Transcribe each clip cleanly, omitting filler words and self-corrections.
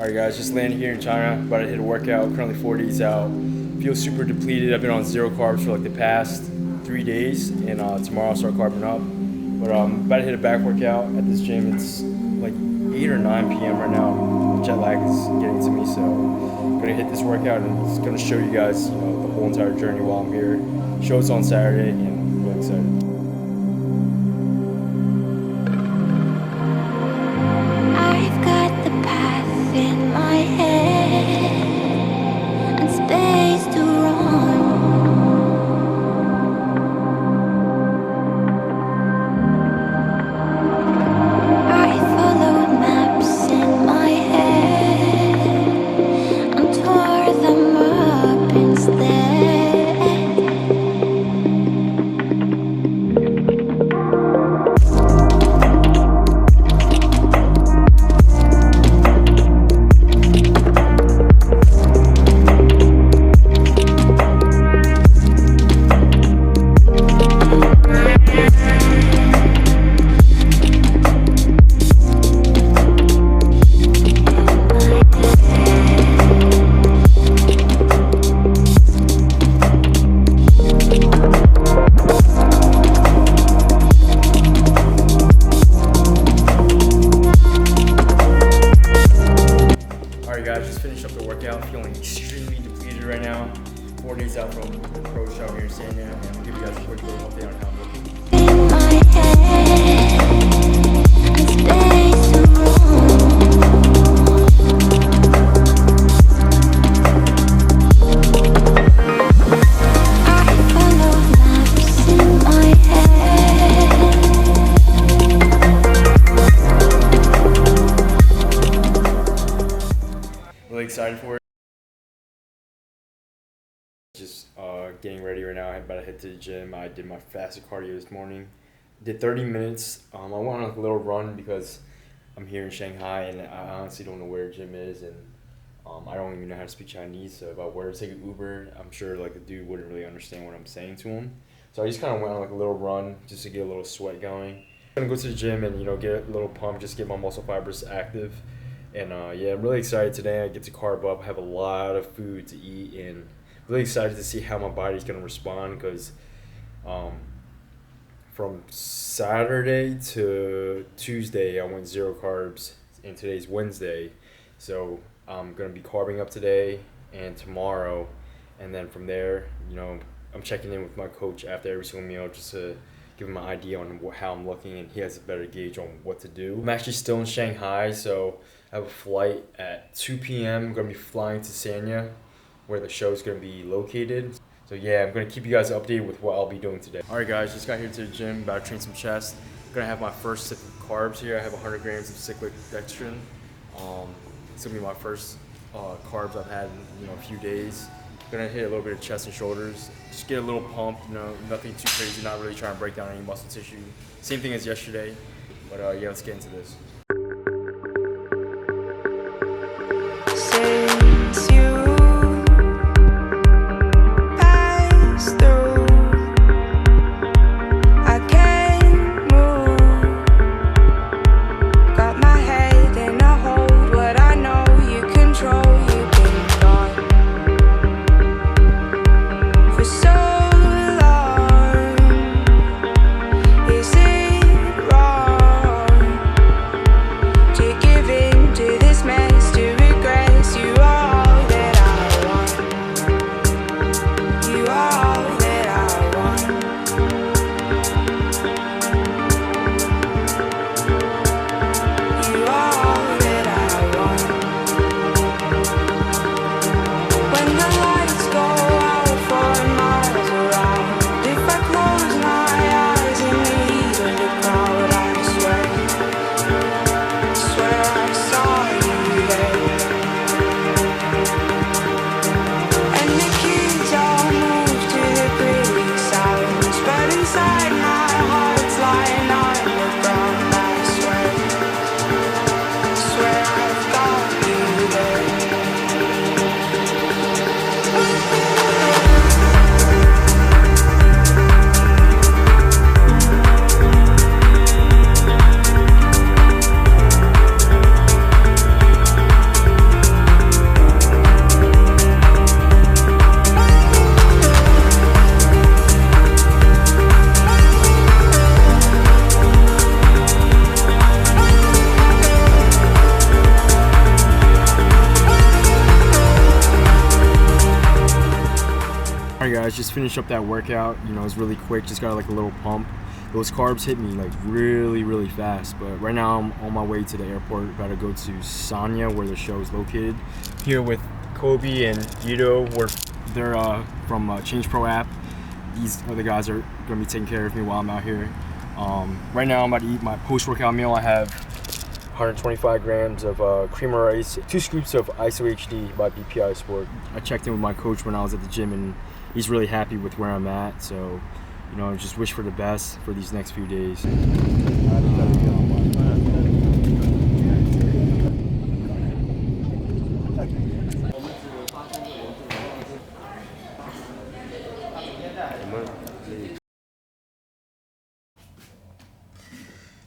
Alright guys, just landed here in China, about to hit a workout, currently 4 days out. Feel super depleted. I've been on 0 carbs for like the past 3 days, and tomorrow I'll start carbing up. But I'm about to hit a back workout at this gym. It's like 8 or 9 p.m. right now. Jet lag is getting to me, so I'm gonna hit this workout and it's gonna show you guys, the whole entire journey while I'm here. Show's on Saturday, and I'm really excited. Just finished up the workout, feeling extremely depleted right now. 4 days out from the pro show here in San Diego, and I'll give you guys a quick little update on how I'm looking. Really excited for it. Just getting ready right now. I'm about to head to the gym. I did my fasted cardio this morning. Did 30 minutes. I went on a little run because I'm here in Shanghai and I honestly don't know where a gym is, and I don't even know how to speak Chinese. So if I were to take an Uber, I'm sure like the dude wouldn't really understand what I'm saying to him. So I just kind of went on like a little run just to get a little sweat going. I'm gonna go to the gym and get a little pump, just get my muscle fibers active. And yeah, I'm really excited today. I get to carb up. I have a lot of food to eat, and really excited to see how my body's gonna respond, because from Saturday to Tuesday I went 0 carbs, and today's Wednesday, so I'm gonna be carbing up today and tomorrow, and then from there, I'm checking in with my coach after every single meal just to give him an idea on how I'm looking, and he has a better gauge on what to do. I'm actually still in Shanghai, so I have a flight at 2 p.m. I'm going to be flying to Sanya, where the show is going to be located. So yeah, I'm going to keep you guys updated with what I'll be doing today. Alright guys, just got here to the gym, about to train some chest. I'm going to have my first sip of carbs here. I have 100 grams of cyclic dextrin. It's going to be my first carbs I've had in a few days. I'm going to hit a little bit of chest and shoulders. Just get a little pump, nothing too crazy, not really trying to break down any muscle tissue. Same thing as yesterday, but yeah, let's get into this. Alright guys, just finished up that workout. You know, it was really quick, just got like a little pump. Those carbs hit me like really fast, but right now I'm on my way to the airport, about to go to Sanya where the show is located. Here with Kobe and Guido, they're from Change Pro app. These other guys are gonna be taking care of me while I'm out here. Right now I'm about to eat my post-workout meal. I have 125 grams of cream of rice, 2 scoops of ISO HD by BPI Sport. I checked in with my coach when I was at the gym and he's really happy with where I'm at, so you know, just wish for the best for these next few days.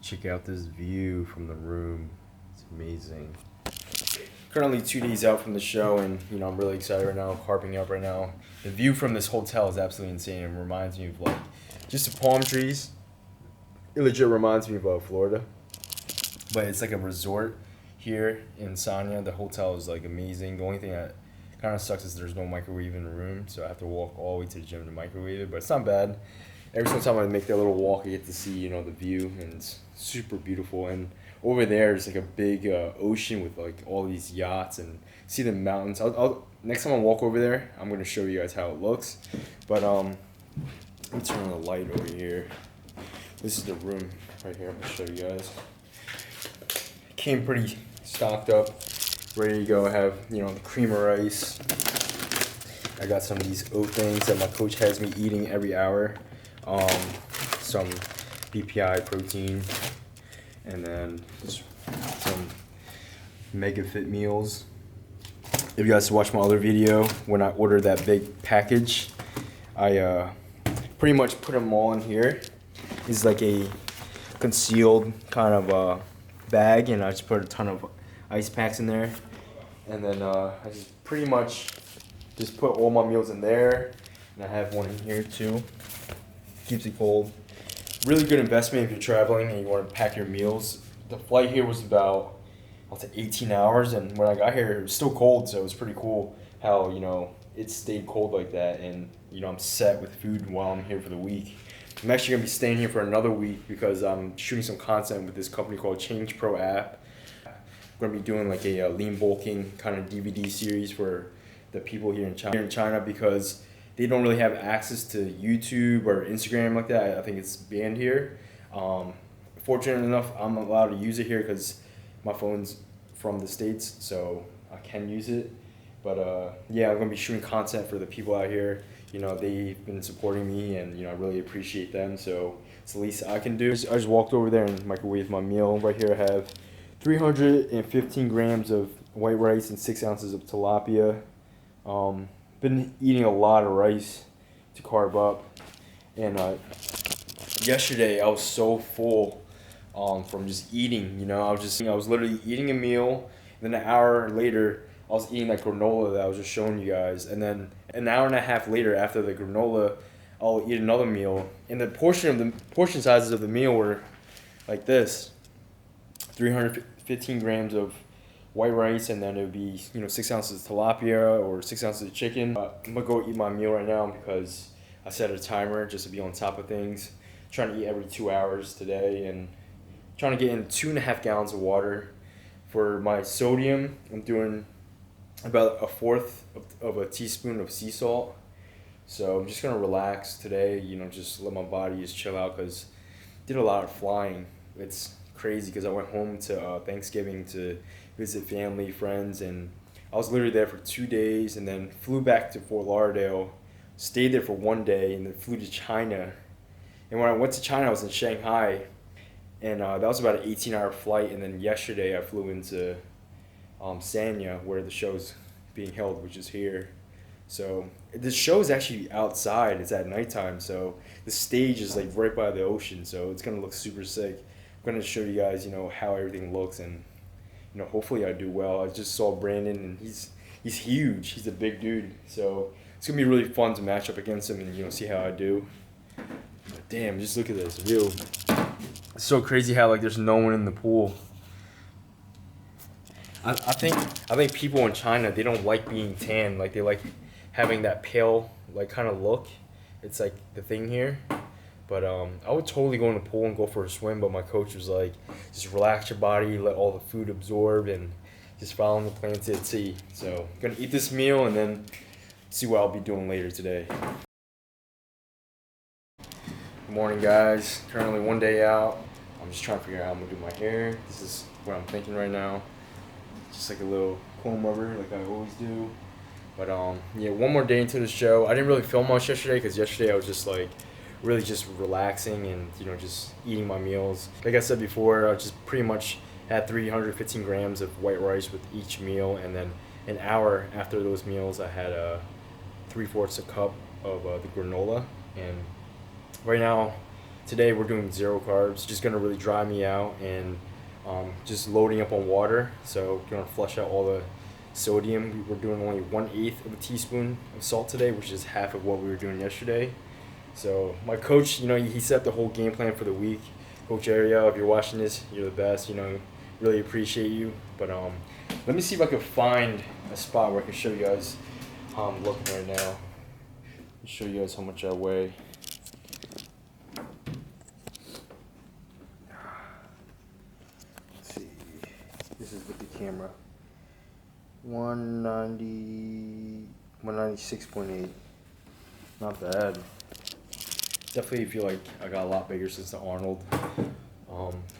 Check out this view from the room. It's amazing. Currently 2 days out from the show, and you know, I'm really excited right now, carving up right now. The view from this hotel is absolutely insane. It reminds me of like just the palm trees. It legit reminds me of Florida. But it's like a resort here in Sanya. The hotel is like amazing. The only thing that kind of sucks is there's no microwave in the room, so I have to walk all the way to the gym to microwave it, but it's not bad. Every single time I make that little walk, I get to see, you know, the view, and it's super beautiful. And over there is like a big ocean with like all these yachts, and see the mountains. I'll next time I walk over there, I'm gonna show you guys how it looks. But let me turn on the light over here. This is the room right here. I'm gonna show you guys. Came pretty stocked up, ready to go. I have, you know, the cream of rice. I got some of these oat things that my coach has me eating every hour. Some BPI protein, and then some Mega Fit meals. If you guys watched my other video, when I ordered that big package, I pretty much put them all in here. It's like a concealed kind of bag, and I just put a ton of ice packs in there. And then I just pretty much just put all my meals in there, and I have one in here too. Keeps it cold. Really good investment if you're traveling and you want to pack your meals. The flight here was about, I'll say 18 hours, and when I got here it was still cold, so it was pretty cool how, you know, it stayed cold like that, and you know, I'm set with food while I'm here for the week. I'm actually gonna be staying here for another week because I'm shooting some content with this company called Change Pro app. I'm gonna be doing like a lean bulking kind of DVD series for the people here in China because they don't really have access to YouTube or Instagram like that. I think it's banned here. Fortunate enough, I'm allowed to use it here because my phone's from the States, so I can use it. But yeah, I'm gonna be shooting content for the people out here. You know, they've been supporting me, and you know, I really appreciate them. So it's the least I can do. I just walked over there and microwaved my meal. Right here I have 315 grams of white rice and 6 ounces of tilapia. Been eating a lot of rice to carb up, and yesterday I was so full from just eating. You know, I was literally eating a meal, and then an hour later I was eating that granola that I was just showing you guys, and then an hour and a half later after the granola I'll eat another meal, and the portion sizes of the meal were like this: 315 grams of white rice, and then it would be, you know, 6 ounces of tilapia or 6 ounces of chicken. I'm gonna go eat my meal right now because I set a timer just to be on top of things. Trying to eat every 2 hours today, and trying to get in 2.5 gallons of water. For my sodium, I'm doing about 1/4 of a teaspoon of sea salt. So I'm just gonna relax today, you know, just let my body just chill out because I did a lot of flying. It's crazy because I went home to Thanksgiving to visit family, friends, and I was literally there for 2 days, and then flew back to Fort Lauderdale, stayed there for 1 day, and then flew to China. And when I went to China, I was in Shanghai, and that was about an 18-hour flight. And then yesterday I flew into Sanya, where the show's being held, which is here. So the show is actually outside. It's at nighttime, so the stage is like right by the ocean, so it's gonna look super sick. I'm gonna show you guys, you know, how everything looks, and you know, hopefully I do well. I just saw Brandon, and he's huge. He's a big dude, so it's gonna be really fun to match up against him and, you know, see how I do. But damn, just look at this view. It's so crazy how like there's no one in the pool. I think people in China, they don't like being tan. Like they like having that pale like kind of look. It's like the thing here. But I would totally go in the pool and go for a swim, but my coach was like, just relax your body, let all the food absorb, and just follow the plan to the T. So I'm gonna eat this meal and then see what I'll be doing later today. Good morning, guys. Currently one day out. I'm just trying to figure out how I'm gonna do my hair. This is what I'm thinking right now. Just like a little comb over, like I always do. But yeah, one more day into the show. I didn't really film much yesterday because yesterday I was just like really just relaxing and just eating my meals. Like I said before, I just pretty much had 315 grams of white rice with each meal, and then an hour after those meals I had 3/4 a cup of the granola. And right now, today we're doing 0 carbs, just gonna really dry me out and just loading up on water. So gonna flush out all the sodium. We're doing only 1/8 of a teaspoon of salt today, which is half of what we were doing yesterday. So my coach, he set the whole game plan for the week. Coach Ariel, if you're watching this, you're the best. Really appreciate you. But let me see if I can find a spot where I can show you guys how I'm looking right now. Show you guys how much I weigh. Let's see. This is with the camera. 196.8. Not bad. Definitely feel like I got a lot bigger since the Arnold.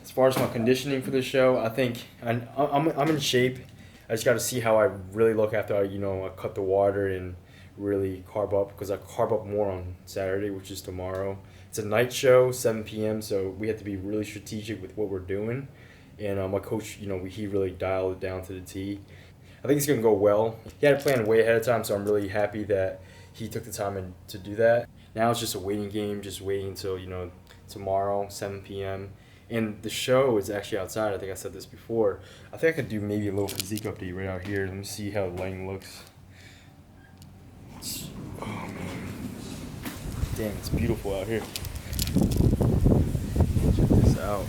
As far as my conditioning for the show, I think I'm in shape. I just got to see how I really look after I cut the water and really carb up, because I carb up more on Saturday, which is tomorrow. It's a night show, 7 p.m. So we have to be really strategic with what we're doing. And my coach, he really dialed it down to the T. I think it's gonna go well. He had a plan way ahead of time, so I'm really happy that he took the time to do that. Now it's just a waiting game, just waiting until, tomorrow, 7 p.m. And the show is actually outside. I think I said this before. I think I could do maybe a little physique update right out here. Let me see how the lighting looks. Oh, man. Damn, it's beautiful out here. Check this out.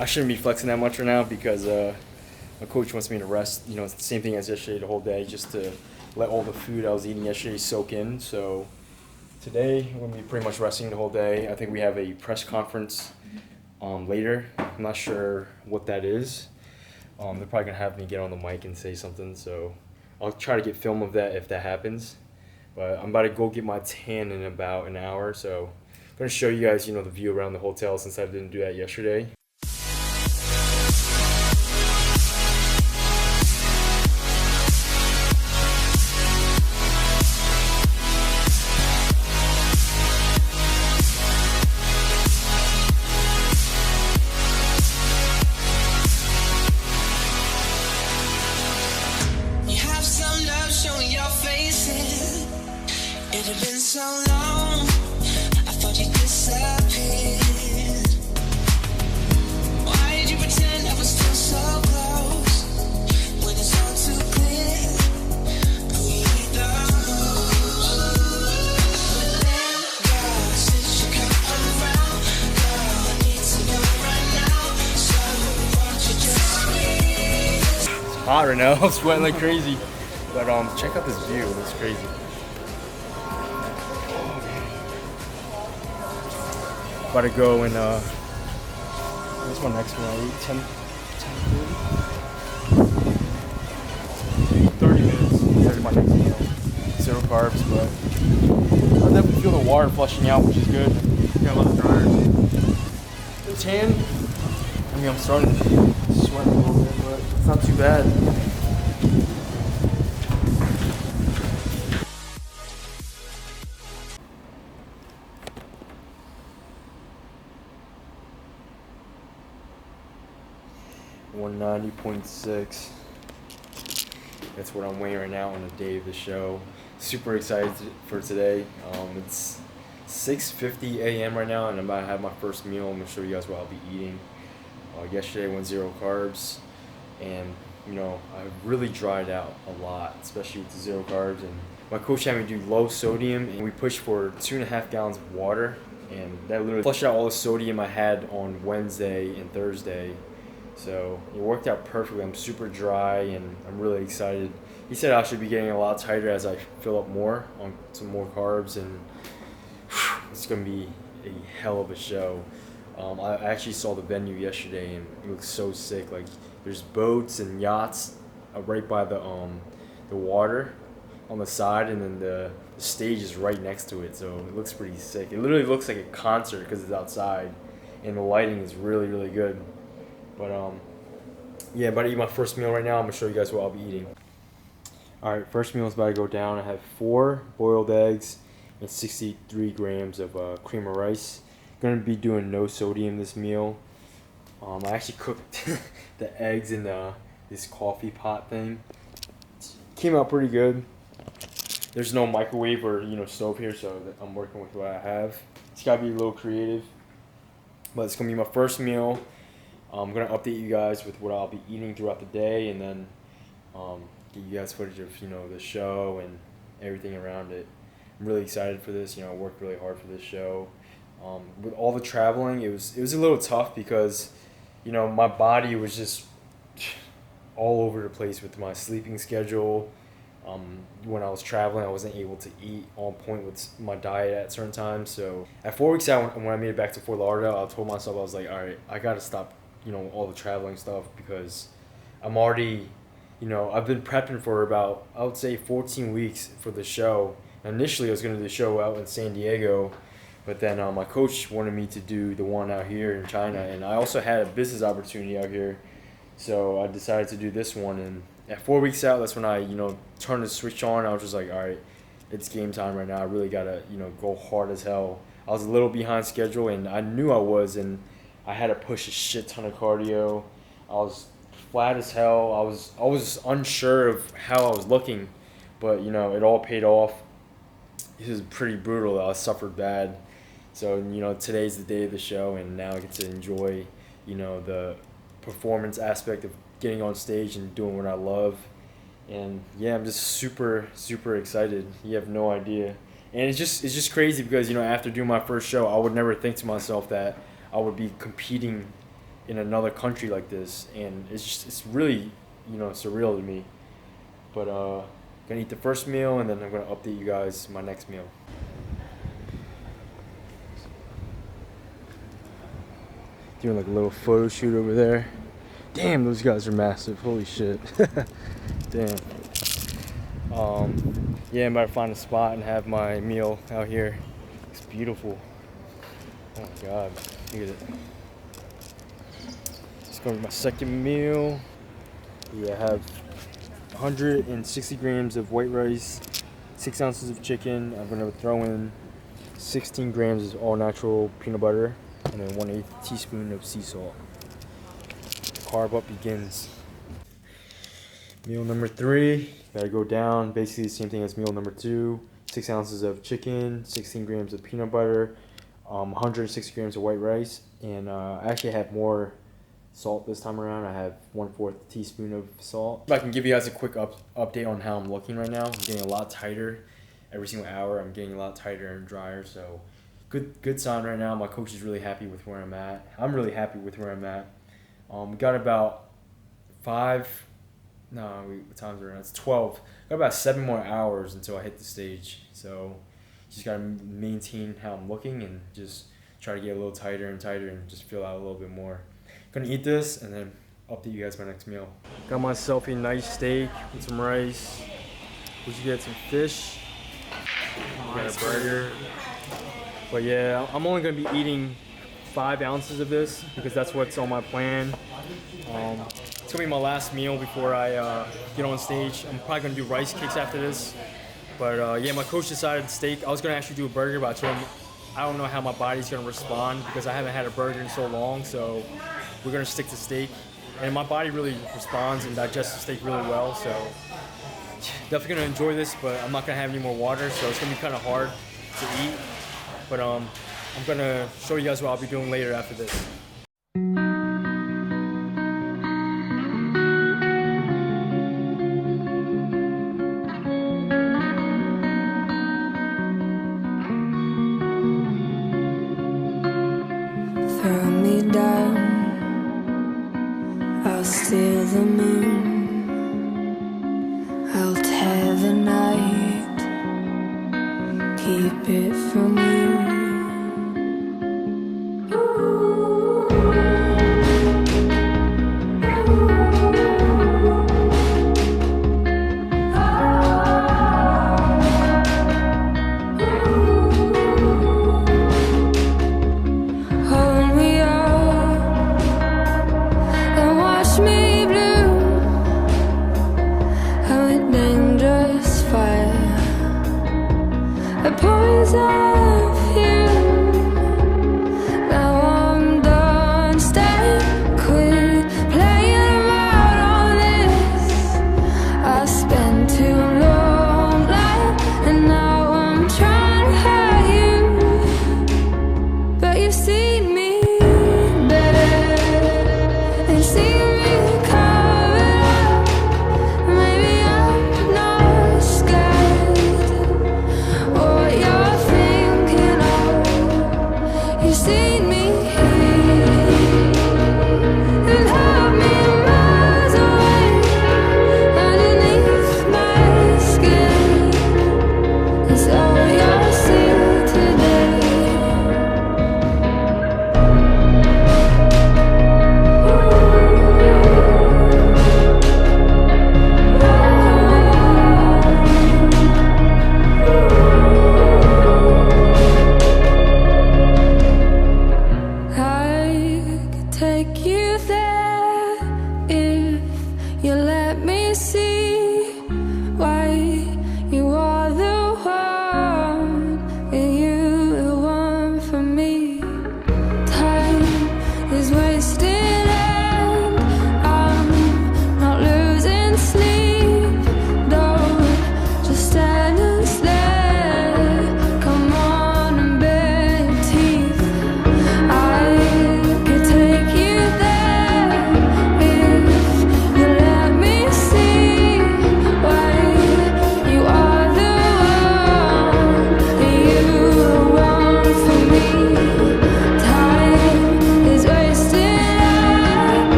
I shouldn't be flexing that much right now because my coach wants me to rest. It's the same thing as yesterday, the whole day, just to let all the food I was eating yesterday soak in. So today I'm going to be pretty much resting the whole day. I think we have a press conference later. I'm not sure what that is. They're probably going to have me get on the mic and say something. So I'll try to get film of that if that happens. But I'm about to go get my tan in about an hour. So I'm going to show you guys, the view around the hotel since I didn't do that yesterday. It had been so long, I thought you disappeared. Why did you pretend I was still so close, when it's all too clear who you Then, girl, since you come around, girl, I need to know right now, so won't you just squeeze? It's hot right now, I'm sweating like crazy. But check out this view, it's crazy. About to go and what's my next one? 30 minutes. That's my next meal. 0 carbs, but I definitely feel the water flushing out, which is good. Got a lot of dryer. The tan, I'm starting to sweat a little bit, but it's not too bad. .6. That's what I'm weighing right now on the day of the show. Super excited for today. It's 6:50 a.m. right now, and I'm about to have my first meal. I'm gonna show you guys what I'll be eating. Yesterday went 0 carbs, and you know I really dried out a lot, especially with the 0 carbs. And my coach had me do low sodium, and we pushed for 2.5 gallons of water, and that literally flushed out all the sodium I had on Wednesday and Thursday. So it worked out perfectly. I'm super dry, and I'm really excited. He said I should be getting a lot tighter as I fill up more on some more carbs, and it's gonna be a hell of a show. I actually saw the venue yesterday, and it looks so sick. Like there's boats and yachts right by the water on the side, and then the stage is right next to it. So it looks pretty sick. It literally looks like a concert because it's outside, and the lighting is really really good. But yeah, I'm about to eat my first meal right now. I'm gonna show you guys what I'll be eating. All right, first meal is about to go down. I have 4 boiled eggs and 63 grams of cream of rice. Gonna be doing no sodium this meal. I actually cooked the eggs in this coffee pot thing. Came out pretty good. There's no microwave or stove here, so I'm working with what I have. It's gotta be a little creative, but it's gonna be my first meal. I'm gonna update you guys with what I'll be eating throughout the day, and then give you guys footage of the show and everything around it. I'm really excited for this. I worked really hard for this show. With all the traveling, it was a little tough because my body was just all over the place with my sleeping schedule. When I was traveling, I wasn't able to eat on point with my diet at certain times. So at 4 weeks out, when I made it back to Fort Lauderdale, I told myself, I was like, all right, I gotta stop all the traveling stuff, because I'm already I've been prepping for about, I would say, 14 weeks for the show. Initially I was going to do the show out in San Diego, but then my coach wanted me to do the one out here in China, and I also had a business opportunity out here, so I decided to do this one. And at 4 weeks out, that's when I turned the switch on. I was just like, all right, it's game time right now. I really gotta go hard as hell. I was a little behind schedule, and I knew I was, and I had to push a shit ton of cardio. I was flat as hell. I was unsure of how I was looking, but it all paid off. It was pretty brutal. I suffered bad. So today's the day of the show, and now I get to enjoy the performance aspect of getting on stage and doing what I love. And yeah, I'm just super super excited. You have no idea. And it's just crazy because after doing my first show, I would never think to myself that I would be competing in another country like this, and it's really surreal to me. But gonna eat the first meal, and then I'm gonna update you guys my next meal. Doing like a little photo shoot over there. Damn, those guys are massive. Holy shit. Damn. Yeah, I'm about to find a spot and have my meal out here. It's beautiful. Oh my god, look at it. It's going to be my second meal. Yeah, I have 160 grams of white rice, 6 ounces of chicken. I'm going to throw in 16 grams of all natural peanut butter, and then 1/8 teaspoon of sea salt. The carb up begins. Meal number 3, gotta go down. Basically the same thing as meal number 2. 6 ounces of chicken, 16 grams of peanut butter, 160 grams of white rice, and I actually have more salt this time around. I have 1/4 teaspoon of salt. If I can give you guys a quick update on how I'm looking right now, I'm getting a lot tighter. Every single hour I'm getting a lot tighter and drier, so good sign right now. My coach is really happy with where I'm at. I'm really happy with where I'm at. We got about what time's it right now? It's 12. Got about 7 more hours until I hit the stage, so just gotta maintain how I'm looking and just try to get a little tighter and tighter and just feel out a little bit more. Gonna eat this and then update you guys my next meal. Got myself a nice steak with some rice. We should get some fish. Got a burger. But yeah, I'm only gonna be eating 5 ounces of this because that's what's on my plan. It's gonna be my last meal before I get on stage. I'm probably gonna do rice cakes after this. But yeah, my coach decided steak. I was gonna actually do a burger, but I told him I don't know how my body's gonna respond because I haven't had a burger in so long. So we're gonna stick to steak, and my body really responds and digests the steak really well. So definitely gonna enjoy this, but I'm not gonna have any more water, so it's gonna be kind of hard to eat. But I'm gonna show you guys what I'll be doing later after this. throw me down, I'll steal the moon, I'll tear the night, keep it from you. You've seen me